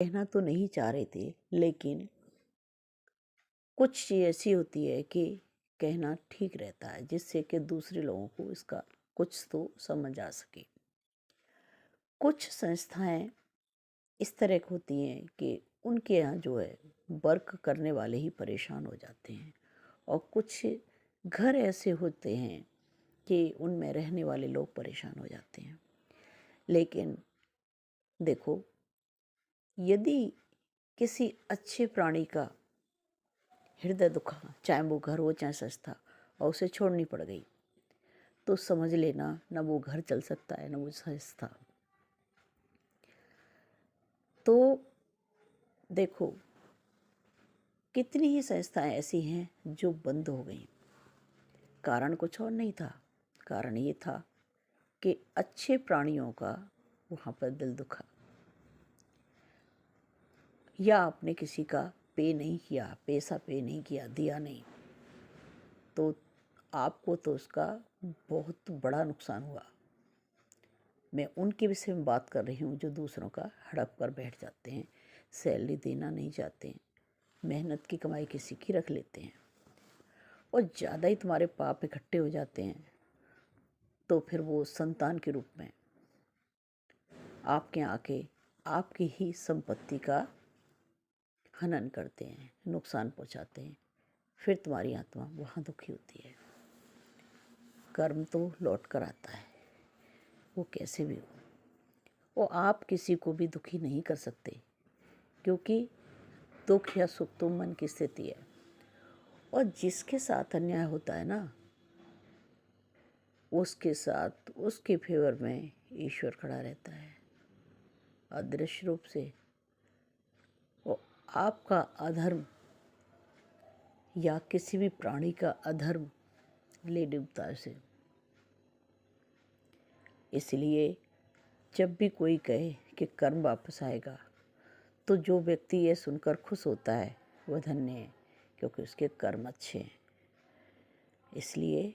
कहना तो नहीं चाह रहे थे, लेकिन कुछ चीज़ ऐसी होती है कि कहना ठीक रहता है, जिससे कि दूसरे लोगों को इसका कुछ तो समझ आ सके। कुछ संस्थाएं इस तरह की होती हैं कि उनके यहाँ जो है वर्क करने वाले ही परेशान हो जाते हैं, और कुछ घर ऐसे होते हैं कि उनमें रहने वाले लोग परेशान हो जाते हैं। लेकिन देखो, यदि किसी अच्छे प्राणी का हृदय दुखा, चाहे वो घर हो चाहे संस्था, और उसे छोड़नी पड़ गई, तो समझ लेना न वो घर चल सकता है न वो संस्था। तो देखो, कितनी ही संस्थाएं ऐसी हैं जो बंद हो गई। कारण कुछ और नहीं था, कारण ये था कि अच्छे प्राणियों का वहाँ पर दिल दुखा, या आपने किसी का पे नहीं किया, पैसा पे नहीं किया, दिया नहीं, तो आपको तो उसका बहुत बड़ा नुकसान हुआ। मैं उनके विषय में बात कर रही हूँ जो दूसरों का हड़प कर बैठ जाते हैं, सैलरी देना नहीं चाहते हैं, मेहनत की कमाई किसी की रख लेते हैं, और ज़्यादा ही तुम्हारे पाप इकट्ठे हो जाते हैं, तो फिर वो संतान के रूप में आपके आके आपकी ही संपत्ति का हनन करते हैं, नुकसान पहुंचाते हैं। फिर तुम्हारी आत्मा वहाँ दुखी होती है। कर्म तो लौट कर आता है, वो कैसे भी हो। वो आप किसी को भी दुखी नहीं कर सकते, क्योंकि दुख या सुख तो मन की स्थिति है, और जिसके साथ अन्याय होता है ना, उसके साथ उसके फेवर में ईश्वर खड़ा रहता है अदृश्य रूप से। वो आपका अधर्म या किसी भी प्राणी का अधर्म ले डूबता है उसे। इसलिए जब भी कोई कहे कि कर्म वापस आएगा, तो जो व्यक्ति ये सुनकर खुश होता है वह धन्य है, क्योंकि उसके कर्म अच्छे हैं। इसलिए